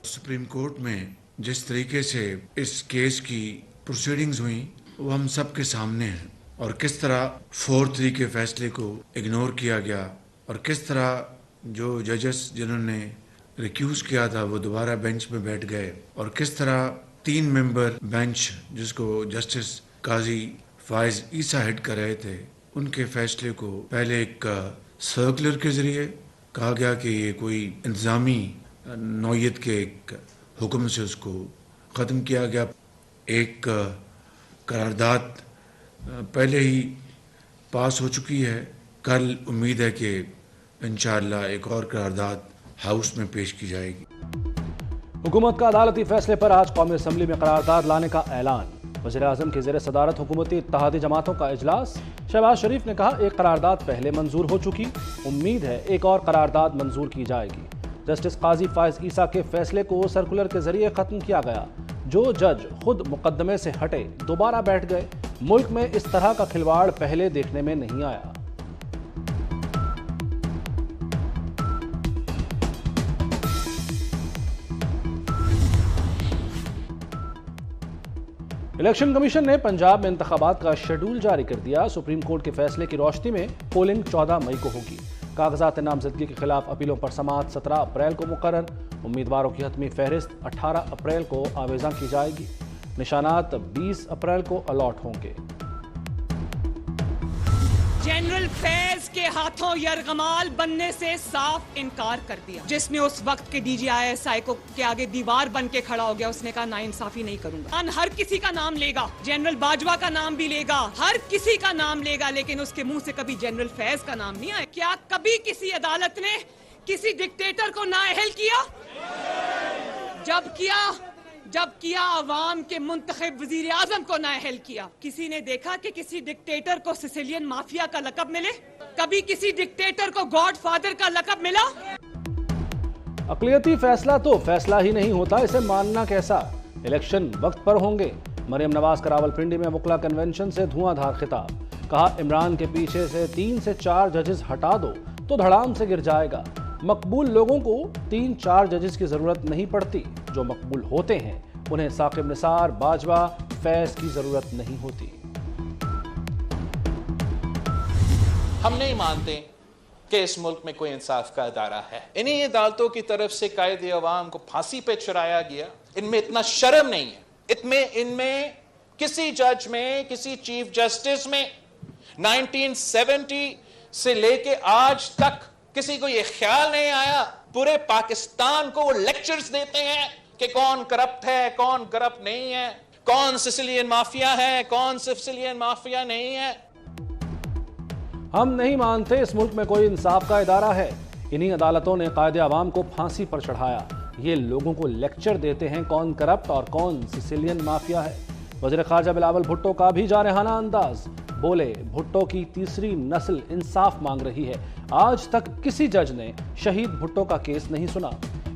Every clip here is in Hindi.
सुप्रीम कोर्ट में जिस तरीके से इस केस की प्रोसीडिंग्स हुई वो हम सब के सामने है, और किस तरह 4-3 के फैसले को इग्नोर किया गया, और किस तरह जो जजेस जिन्होंने रिक्यूज किया था वो दोबारा बेंच में बैठ गए, और किस तरह 3 मेंबर बेंच जिसको जस्टिस काजी फायज ईसा हेड कर रहे थे, उनके फैसले को पहले एक सर्कुलर के जरिए कहा गया कि ये कोई इंतजामी नौयत के एक हुक्म से उसको ख़त्म किया गया। एक करारदाद पहले ही पास हो चुकी है। कल उम्मीद है कि इंशाअल्लाह एक और करारदाद हाउस में पेश की जाएगी। हुकूमत का अदालती फैसले पर आज कौमी असम्बली में करारदाद लाने का ऐलान। वज़ीर-ए-आज़म की ज़ेर सदारत हुकूमती इत्तेहादी जमातों का इजलास। शहबाज शरीफ ने कहा एक करारदाद पहले मंजूर हो चुकी, उम्मीद है एक और करारदाद मंजूर की जाएगी। जस्टिस काजी फायज ईसा के फैसले को सर्कुलर के जरिए खत्म किया गया। जो जज खुद मुकदमे से हटे दोबारा बैठ गए। मुल्क में इस तरह का खिलवाड़ पहले देखने में नहीं आया। इलेक्शन कमीशन ने पंजाब में इंतखाबात का शेड्यूल जारी कर दिया। सुप्रीम कोर्ट के फैसले की रोशनी में पोलिंग 14 मई को होगी। कागजात नामजदगी के खिलाफ अपीलों पर समाअत 17 अप्रैल को मुकर्रर। उम्मीदवारों की हतमी फहरिस्त 18 अप्रैल को आवेज़ा की जाएगी। निशानात 20 अप्रैल को अलॉट होंगे। जनरल फैज के हाथों यरगमाल बनने से साफ इनकार कर दिया। जिसने उस वक्त के DGI-SI को के आगे दीवार बन के खड़ा हो गया, उसने कहा नाइंसाफी नहीं करूंगा। हर किसी का नाम लेगा, जनरल बाजवा का नाम भी लेगा, हर किसी का नाम लेगा, लेकिन उसके मुंह से कभी जनरल फैज का नाम नहीं आया। क्या कभी किसी अदालत ने किसी डिक्टेटर को नाअहल किया? जब किया अवाम के मुंतखब वजीर आजम को नाअहल किया। किसी ने देखा कि किसी डिक्टेटर को सिसिलियन माफिया का लकब मिले? कभी किसी डिक्टेटर को गॉड फादर का लकब मिला? अक़लियती फैसला तो फैसला ही नहीं होता, इसे मानना कैसा। इलेक्शन वक्त पर होंगे। मरियम नवाज का रावलपिंडी में वकला कन्वेंशन से धुआंधार खिताब। कहा इमरान के पीछे से 3 से 4 जजेस हटा दो तो धड़ाम से गिर जाएगा। मकबूल लोगों को 3-4 जजेस की जरूरत नहीं पड़ती, जो मकबूल होते हैं उन्हें साकिब निसार, बाजवा, फैज की जरूरत नहीं होती। हम नहीं मानते कि इस मुल्क में कोई इंसाफ का अदारा है। इन्हीं अदालतों की तरफ से कायदे अवाम को फांसी पे चढ़ाया गया। इनमें इतना शर्म नहीं है। इनमें किसी जज में, किसी चीफ जस्टिस में 1970 से लेके आज तक किसी को यह ख्याल नहीं आया। पूरे पाकिस्तान को वो लेक्चर्स देते हैं कि कौन करप्ट है, कौन करप्ट नहीं है, कौन सिसिलियन माफिया है, कौन सिसिलियन माफिया नहीं है। हम नहीं मानते इस मुल्क में कोई इंसाफ का इदारा है। इन्हीं अदालतों ने कायदे अवाम को फांसी पर चढ़ाया। ये लोगों को लेक्चर देते हैं कौन करप्ट और कौन सिसिलियन माफिया है। वज़ीर ख़ारजा बिलावल भुट्टो का भी जारहाना अंदाज। बोले भुट्टो की तीसरी नस्ल इंसाफ मांग रही है। आज तक किसी जज ने शहीद भुट्टो का केस नहीं सुना।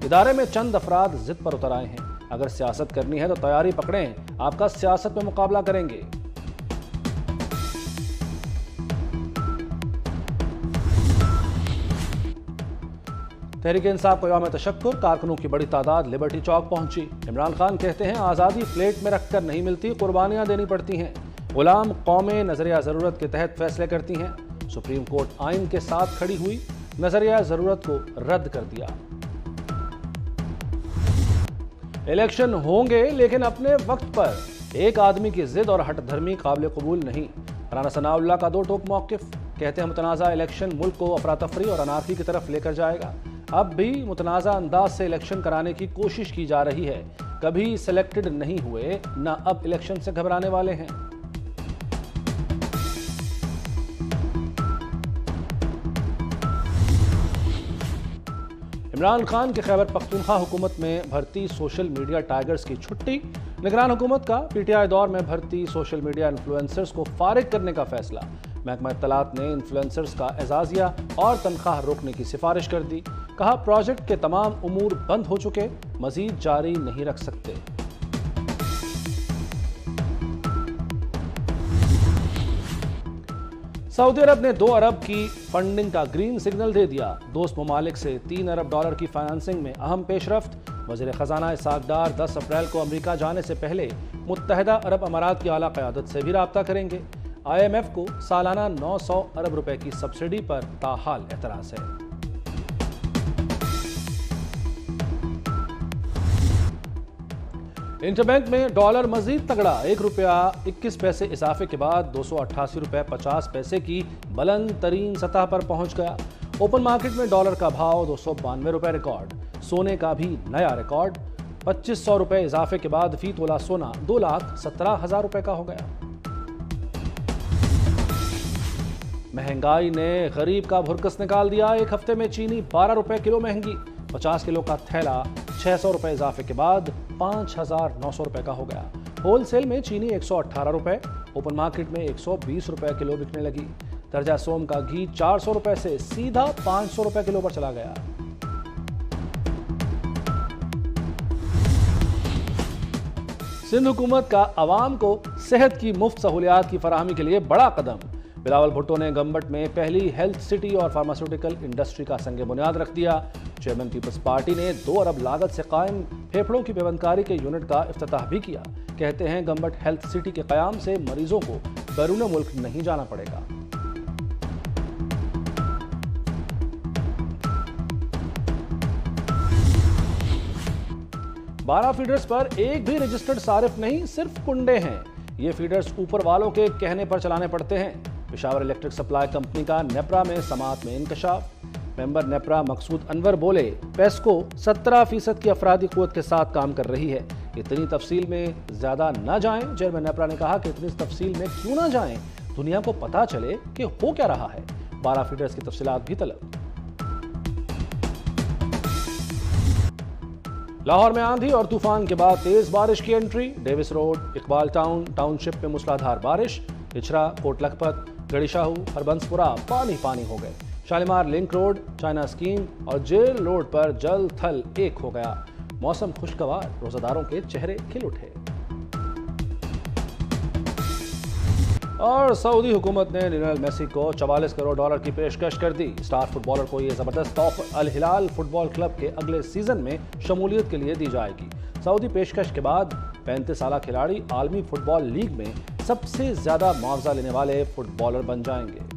इदारे में चंद अफराद जिद पर उतर आए हैं। अगर सियासत करनी है तो तैयारी पकड़ें, आपका सियासत में मुकाबला करेंगे। तहरीक इंसाफ को यौम तशक्कुर। कारकुनों की बड़ी तादाद लिबर्टी चौक पहुंची। इमरान खान कहते हैं आज़ादी प्लेट में रखकर नहीं मिलती, कुर्बानियां देनी पड़ती हैं। गुलाम कौमें नजरिया ज़रूरत के तहत फैसले करती हैं। सुप्रीम कोर्ट आइन के साथ खड़ी हुई, नजरिया ज़रूरत को रद्द कर दिया। इलेक्शन होंगे लेकिन अपने वक्त पर। एक आदमी की जिद और हठधर्मी काबिल कबूल नहीं। राना सनाउल्लाह का 2 टोक मौक़िफ़। कहते हैं मुतनाज़ा इलेक्शन मुल्क को अफरा तफरी और अनारकी की तरफ लेकर जाएगा। अब भी मुतनाज़ा अंदाज से इलेक्शन कराने की कोशिश की जा रही है। कभी सिलेक्टेड नहीं हुए, ना अब इलेक्शन से घबराने वाले हैं। इमरान खान के खैबर पख्तूनख्वा हुकूमत में भर्ती सोशल मीडिया टाइगर्स की छुट्टी। निगरान हुकूमत का PTI दौर में भर्ती सोशल मीडिया इन्फ्लुएंसर्स को फारिग करने का फैसला। महकमा इत्तलात ने इन्फ्लुएंसर्स का एजाजिया और तनख्वाह रोकने की सिफारिश कर दी। कहा प्रोजेक्ट के तमाम उमूर बंद हो चुके, मजीद जारी नहीं रख सकते। सऊदी अरब ने 2 अरब की फंडिंग का ग्रीन सिग्नल दे दिया। दोस्त ममालिक से $3 अरब की फाइनेंसिंग में अहम पेशरफ्त। वज़ीर ख़जाना इसहाक डार 10 अप्रैल को अमेरिका जाने से पहले मुत्तहदा अरब अमारात की आला क़यादत से भी रब्ता करेंगे। IMF को सालाना 900 अरब रुपए की सब्सिडी पर ताहाल एतराज़ है। इंटरबैंक में डॉलर मजीद तगड़ा, ₹1.21 इजाफे के बाद 288 रुपए 50 पैसे की बुलंद तरीन सतह पर पहुंच गया। ओपन मार्केट में डॉलर का भाव 292 रुपए रिकॉर्ड। सोने का भी नया रिकॉर्ड, 2500 रुपए इजाफे के बाद फी तोला सोना 2,17,000 रुपए का हो गया। महंगाई ने गरीब का भुरकस निकाल दिया। एक हफ्ते में चीनी 12 रुपए किलो महंगी। 50 किलो का थैला 600 रुपए इजाफे के बाद 5,900 रुपए का हो गया। होलसेल में चीनी 118 रुपए, ओपन मार्केट में 120 रुपए किलो बिकने लगी। दर्जा सोम का घी 400 रुपए से सीधा 500 रुपए किलो पर चला गया। सिंध हुकूमत का अवाम को सेहत की मुफ्त सहूलियात की फराहमी के लिए बड़ा कदम। बिलावल भुट्टो ने गम्बट में पहली हेल्थ सिटी और फार्मास्यूटिकल इंडस्ट्री का संग बुनियाद रख दिया। चेयरमैन पीपल्स पार्टी ने 2 अरब लागत से कायम फेफड़ों की पेवंदकारी के यूनिट का इफ्तिताह भी किया। कहते हैं गम्बट हेल्थ सिटी के कयाम से मरीजों को बैरून मुल्क नहीं जाना पड़ेगा। बारह फीडर्स पर एक भी रजिस्टर्ड सारिफ नहीं, सिर्फ कुंडे हैं। ये फीडर्स ऊपर वालों के कहने पर चलाने पड़ते हैं। पेशावर इलेक्ट्रिक सप्लाई कंपनी का नेप्रा में समात में इंकशाफ। मेंबर नेप्रा मकसूद अनवर बोले, पेस्को 17% की अफरादी क़ुव्वत के साथ काम कर रही है। इतनी तफसील में ज्यादा न जाएं। चेयरमैन नेप्रा ने कहा कि इतनी तफसील में क्यों ना जाएं, दुनिया को पता चले कि हो क्या रहा है। 12 फीडर्स की तफसीलात भी तलब। लाहौर में आंधी और तूफान के बाद तेज बारिश की entry. Davis road, Iqbal township में मूसलाधार बारिश। इचरा, कोट लखपत, गड़ीशाहू, हरबंसपुरा पानी पानी हो गए। Shalimar link road, China scheme और जेल रोड पर जल थल एक हो गया। मौसम खुशगवार, रोजादारों के चेहरे खिल उठे। और सऊदी हुकूमत ने लियोनेल मेसी को $44 करोड़ की पेशकश कर दी। स्टार फुटबॉलर को यह जबरदस्त तोहफा अल हिलाल फुटबॉल क्लब के अगले सीजन में शमूलियत के लिए दी जाएगी। सऊदी पेशकश के बाद 35 साल खिलाड़ी आलमी फुटबॉल लीग में सबसे ज्यादा मुआवजा लेने वाले फुटबॉलर बन जाएंगे।